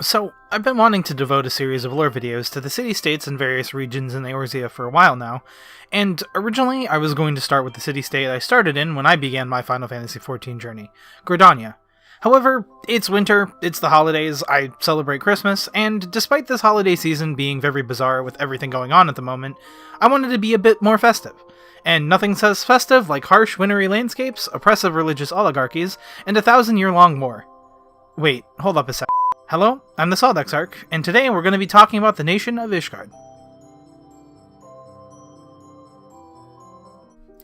So, I've been wanting to devote a series of lore videos to the city-states and various regions in Eorzea for a while now, and originally I was going to start with the city-state I started in when I began my Final Fantasy XIV journey, Gridania. However, it's winter, it's the holidays, I celebrate Christmas, and despite this holiday season being very bizarre with everything going on at the moment, I wanted to be a bit more festive. And nothing says festive like harsh, wintry landscapes, oppressive religious oligarchies, and a 1,000-year-long war. Wait, hold up a sec. Hello, I'm the Salt Exarch, and today we're going to be talking about the nation of Ishgard.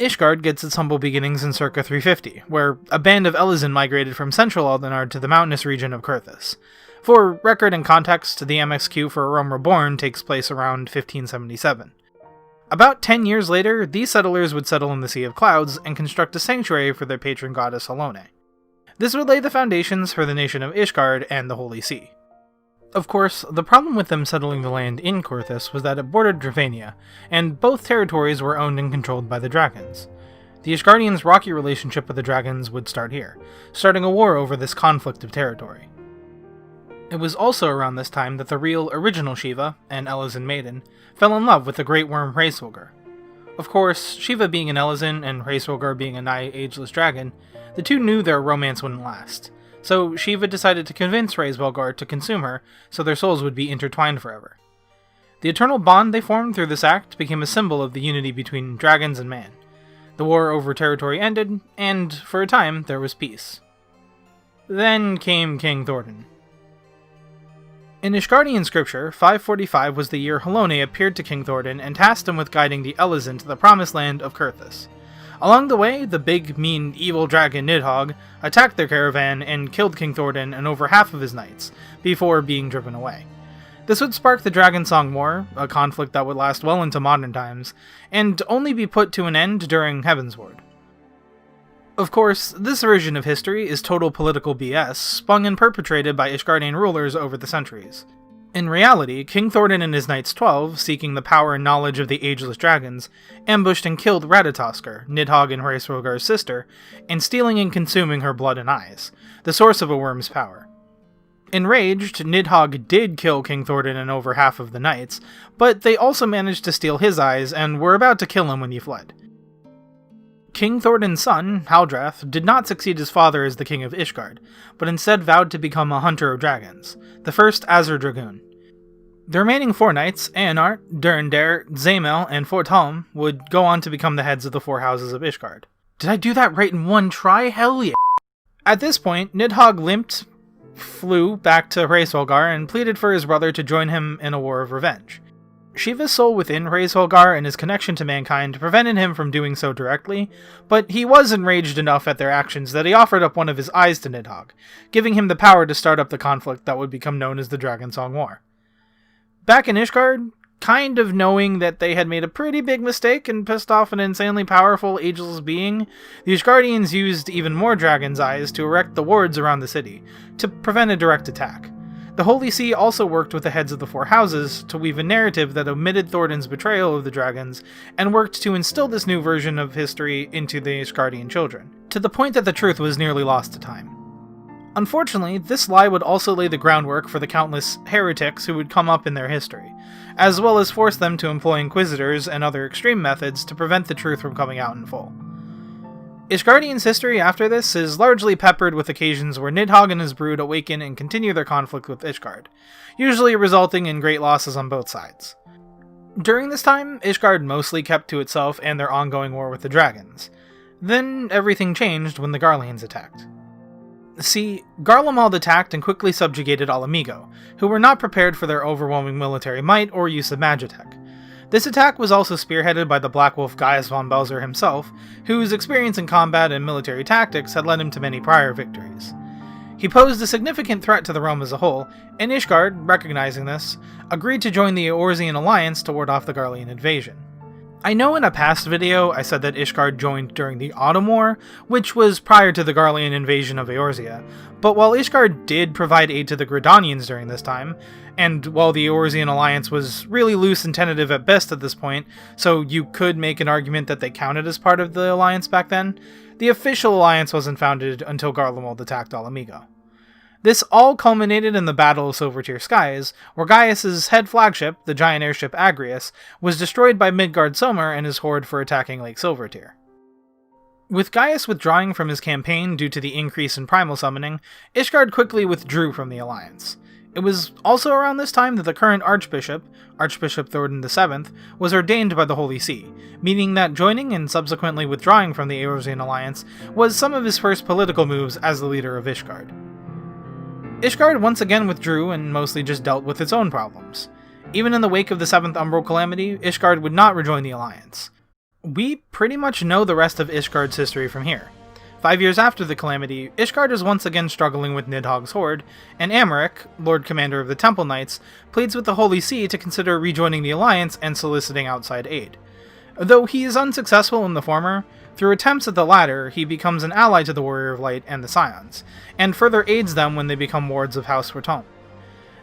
Ishgard gets its humble beginnings in circa 350, where a band of Elezen migrated from central Eldenard to the mountainous region of Kurthus. For record and context, the MXQ for A Realm Reborn takes place around 1577. About 10 years later, these settlers would settle in the Sea of Clouds and construct a sanctuary for their patron goddess Halone. This would lay the foundations for the nation of Ishgard and the Holy See. Of course, the problem with them settling the land in Kurthus was that it bordered Dravania, and both territories were owned and controlled by the dragons. The Ishgardians' rocky relationship with the dragons would start here, starting a war over this conflict of territory. It was also around this time that the real original Shiva, an Elezen maiden, fell in love with the great worm Hraesvelgr. Of course, Shiva being an Elezen and Hraesvelgr being a nigh ageless dragon, the two knew their romance wouldn't last, so Shiva decided to convince Hraesvelgr to consume her so their souls would be intertwined forever. The eternal bond they formed through this act became a symbol of the unity between dragons and man. The war over territory ended, and, for a time, there was peace. Then came King Thordan. In Ishgardian scripture, 545 was the year Halone appeared to King Thordan and tasked him with guiding the Elezen to the promised land of Kurthus. Along the way, the big, mean, evil dragon Nidhogg attacked their caravan and killed King Thordan and over half of his knights, before being driven away. This would spark the Dragon Song War, a conflict that would last well into modern times, and only be put to an end during Heavensward. Of course, this version of history is total political BS, spun and perpetrated by Ishgardian rulers over the centuries. In reality, King Thordan and his Knights 12, seeking the power and knowledge of the ageless dragons, ambushed and killed Ratatoskr, Nidhogg and Hraesvelgr's sister, and stealing and consuming her blood and eyes, the source of a worm's power. Enraged, Nidhogg did kill King Thordan and over half of the knights, but they also managed to steal his eyes and were about to kill him when he fled. King Thordan's son, Haldrath, did not succeed his father as the king of Ishgard, but instead vowed to become a hunter of dragons, the first Azure Dragoon. The remaining four knights, Eanart, Durandare, Zamel, and Forthalm, would go on to become the heads of the four houses of Ishgard. Did I do that right in one try? Hell yeah! At this point, Nidhogg flew back to Hraesvelgr and pleaded for his brother to join him in a war of revenge. Shiva's soul within Hraesvelgr and his connection to mankind prevented him from doing so directly, but he was enraged enough at their actions that he offered up one of his eyes to Nidhogg, giving him the power to start up the conflict that would become known as the Dragon Song War. Back in Ishgard, kind of knowing that they had made a pretty big mistake and pissed off an insanely powerful, ageless being, the Ishgardians used even more dragon's eyes to erect the wards around the city, to prevent a direct attack. The Holy See also worked with the heads of the four houses to weave a narrative that omitted Thordan's betrayal of the dragons, and worked to instill this new version of history into the Ishgardian children, to the point that the truth was nearly lost to time. Unfortunately, this lie would also lay the groundwork for the countless heretics who would come up in their history, as well as force them to employ inquisitors and other extreme methods to prevent the truth from coming out in full. Ishgardian's history after this is largely peppered with occasions where Nidhogg and his brood awaken and continue their conflict with Ishgard, usually resulting in great losses on both sides. During this time, Ishgard mostly kept to itself and their ongoing war with the dragons. Then everything changed when the Garleans attacked. See, Garlemald attacked and quickly subjugated Alamigo, who were not prepared for their overwhelming military might or use of Magitech. This attack was also spearheaded by the Black Wolf Gaius von Belzer himself, whose experience in combat and military tactics had led him to many prior victories. He posed a significant threat to the realm as a whole, and Ishgard, recognizing this, agreed to join the Eorzean alliance to ward off the Garlean invasion. I know in a past video I said that Ishgard joined during the Autumn War, which was prior to the Garlean invasion of Eorzea, but while Ishgard did provide aid to the Gridanians during this time, and while the Eorzean alliance was really loose and tentative at best at this point, so you could make an argument that they counted as part of the alliance back then, the official alliance wasn't founded until Garlemald attacked Alamigo. This all culminated in the Battle of Silvertear Skies, where Gaius' head flagship, the giant airship Agrius, was destroyed by Midgard Somer and his horde for attacking Lake Silvertear. With Gaius withdrawing from his campaign due to the increase in primal summoning, Ishgard quickly withdrew from the alliance. It was also around this time that the current Archbishop, Archbishop Thordan VII, was ordained by the Holy See, meaning that joining and subsequently withdrawing from the Eorzean alliance was some of his first political moves as the leader of Ishgard. Ishgard once again withdrew and mostly just dealt with its own problems. Even in the wake of the 7th Umbral Calamity, Ishgard would not rejoin the alliance. We pretty much know the rest of Ishgard's history from here. 5 years after the Calamity, Ishgard is once again struggling with Nidhogg's horde, and Amalric, Lord Commander of the Temple Knights, pleads with the Holy See to consider rejoining the alliance and soliciting outside aid. Though he is unsuccessful in the former, through attempts at the latter, he becomes an ally to the Warrior of Light and the Scions, and further aids them when they become wards of House Fortune.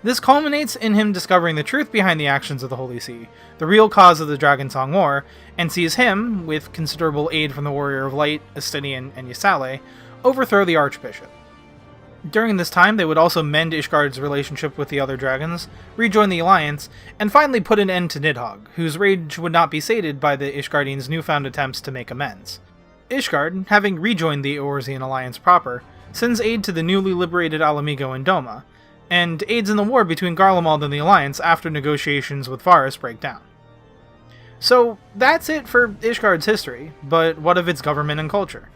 This culminates in him discovering the truth behind the actions of the Holy See, the real cause of the Dragonsong War, and sees him, with considerable aid from the Warrior of Light, Estinian, and Ysale, overthrow the Archbishop. During this time, they would also mend Ishgard's relationship with the other dragons, rejoin the alliance, and finally put an end to Nidhogg, whose rage would not be sated by the Ishgardians' newfound attempts to make amends. Ishgard, having rejoined the Eorzean alliance proper, sends aid to the newly liberated Alamigo and Doma, and aids in the war between Garlemald and the Alliance after negotiations with Varus break down. So that's it for Ishgard's history, but what of its government and culture?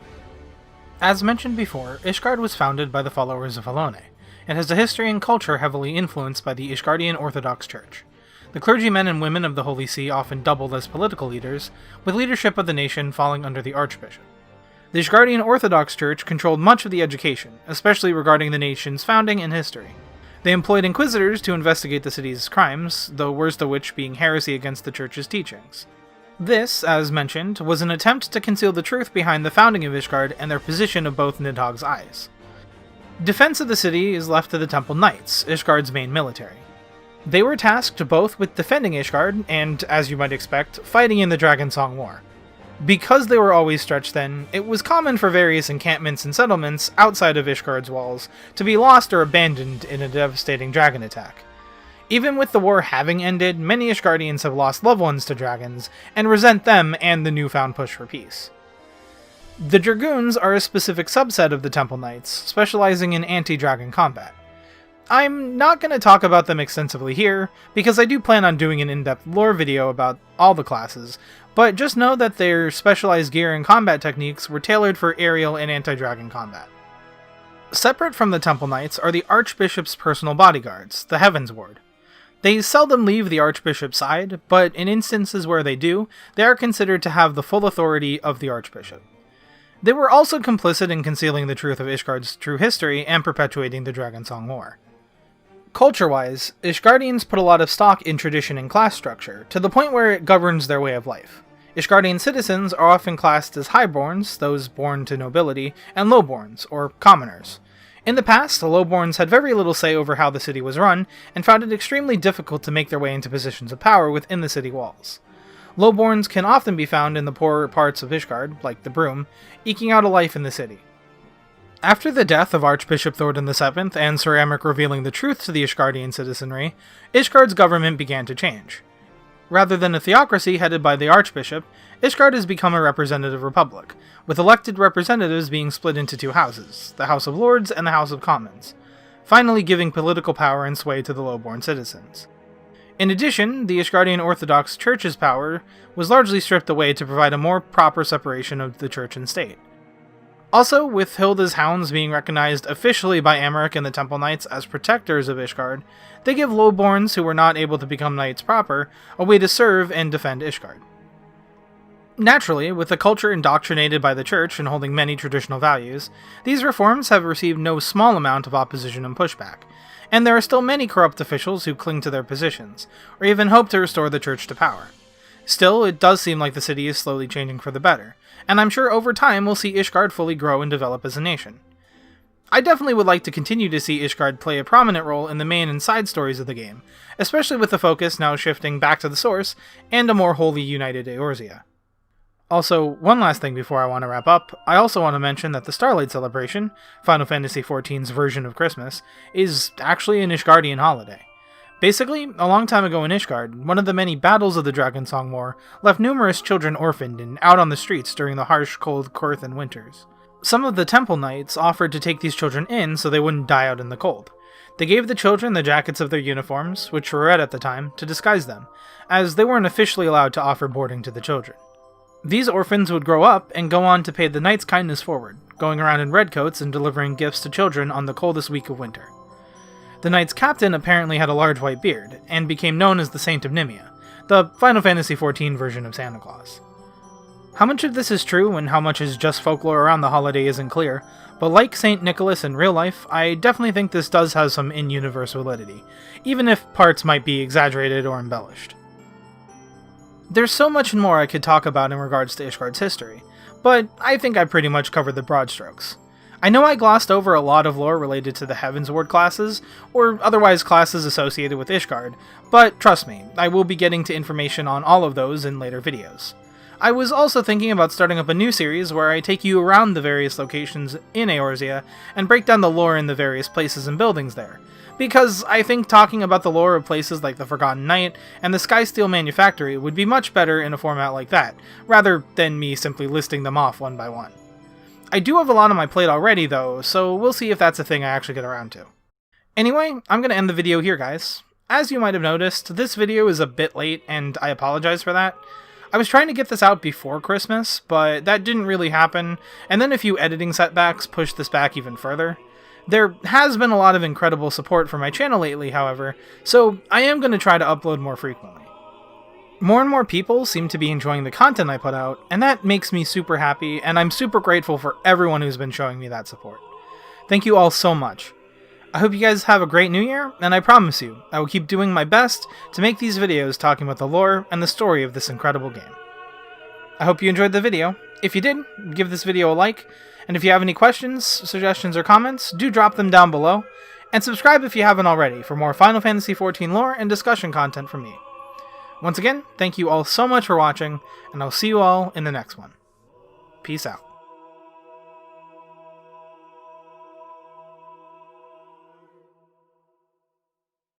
As mentioned before, Ishgard was founded by the followers of Alone, and has a history and culture heavily influenced by the Ishgardian Orthodox Church. The clergymen and women of the Holy See often doubled as political leaders, with leadership of the nation falling under the Archbishop. The Ishgardian Orthodox Church controlled much of the education, especially regarding the nation's founding and history. They employed inquisitors to investigate the city's crimes, the worst of which being heresy against the Church's teachings. This, as mentioned, was an attempt to conceal the truth behind the founding of Ishgard and their position of both Nidhogg's eyes. Defense of the city is left to the Temple Knights, Ishgard's main military. They were tasked both with defending Ishgard and, as you might expect, fighting in the Dragonsong War. Because they were always stretched thin, it was common for various encampments and settlements outside of Ishgard's walls to be lost or abandoned in a devastating dragon attack. Even with the war having ended, many Ishgardians have lost loved ones to dragons, and resent them and the newfound push for peace. The Dragoons are a specific subset of the Temple Knights, specializing in anti-dragon combat. I'm not going to talk about them extensively here, because I do plan on doing an in-depth lore video about all the classes, but just know that their specialized gear and combat techniques were tailored for aerial and anti-dragon combat. Separate from the Temple Knights are the Archbishop's personal bodyguards, the Heavens Ward. They seldom leave the Archbishop's side, but in instances where they do, they are considered to have the full authority of the Archbishop. They were also complicit in concealing the truth of Ishgard's true history and perpetuating the Dragonsong War. Culture-wise, Ishgardians put a lot of stock in tradition and class structure, to the point where it governs their way of life. Ishgardian citizens are often classed as highborns, those born to nobility, and lowborns, or commoners. In the past, the lowborns had very little say over how the city was run, and found it extremely difficult to make their way into positions of power within the city walls. Lowborns can often be found in the poorer parts of Ishgard, like the Broom, eking out a life in the city. After the death of Archbishop Thordan VII and Sir Amalric revealing the truth to the Ishgardian citizenry, Ishgard's government began to change. Rather than a theocracy headed by the Archbishop, Ishgard has become a representative republic, with elected representatives being split into two houses, the House of Lords and the House of Commons, finally giving political power and sway to the lowborn citizens. In addition, the Ishgardian Orthodox Church's power was largely stripped away to provide a more proper separation of the church and state. Also, with Hilda's hounds being recognized officially by Amalric and the Temple Knights as protectors of Ishgard, they give lowborns who were not able to become knights proper a way to serve and defend Ishgard. Naturally, with a culture indoctrinated by the church and holding many traditional values, these reforms have received no small amount of opposition and pushback, and there are still many corrupt officials who cling to their positions, or even hope to restore the church to power. Still, it does seem like the city is slowly changing for the better, and I'm sure over time we'll see Ishgard fully grow and develop as a nation. I definitely would like to continue to see Ishgard play a prominent role in the main and side stories of the game, especially with the focus now shifting back to the source and a more wholly united Eorzea. Also, one last thing before I want to wrap up, I also want to mention that the Starlight Celebration, Final Fantasy XIV's version of Christmas, is actually an Ishgardian holiday. Basically, a long time ago in Ishgard, one of the many battles of the Dragonsong War left numerous children orphaned and out on the streets during the harsh, cold Korthan winters. Some of the temple knights offered to take these children in so they wouldn't die out in the cold. They gave the children the jackets of their uniforms, which were red at the time, to disguise them, as they weren't officially allowed to offer boarding to the children. These orphans would grow up and go on to pay the knights' kindness forward, going around in redcoats and delivering gifts to children on the coldest week of winter. The knight's captain apparently had a large white beard, and became known as the Saint of Nimia, the Final Fantasy XIV version of Santa Claus. How much of this is true and how much is just folklore around the holiday isn't clear, but like St. Nicholas in real life, I definitely think this does have some in-universe validity, even if parts might be exaggerated or embellished. There's so much more I could talk about in regards to Ishgard's history, but I think I pretty much covered the broad strokes. I know I glossed over a lot of lore related to the Heavensward classes, or otherwise classes associated with Ishgard, but trust me, I will be getting to information on all of those in later videos. I was also thinking about starting up a new series where I take you around the various locations in Eorzea and break down the lore in the various places and buildings there, because I think talking about the lore of places like the Forgotten Knight and the Skysteel Manufactory would be much better in a format like that, rather than me simply listing them off one by one. I do have a lot on my plate already though, so we'll see if that's a thing I actually get around to. Anyway, I'm going to end the video here, guys. As you might have noticed, this video is a bit late, and I apologize for that. I was trying to get this out before Christmas, but that didn't really happen, and then a few editing setbacks pushed this back even further. There has been a lot of incredible support for my channel lately, however, so I am going to try to upload more frequently. More and more people seem to be enjoying the content I put out, and that makes me super happy, and I'm super grateful for everyone who's been showing me that support. Thank you all so much. I hope you guys have a great new year, and I promise you, I will keep doing my best to make these videos talking about the lore and the story of this incredible game. I hope you enjoyed the video. If you did, give this video a like, and if you have any questions, suggestions, or comments, do drop them down below, and subscribe if you haven't already for more Final Fantasy XIV lore and discussion content from me. Once again, thank you all so much for watching, and I'll see you all in the next one. Peace out.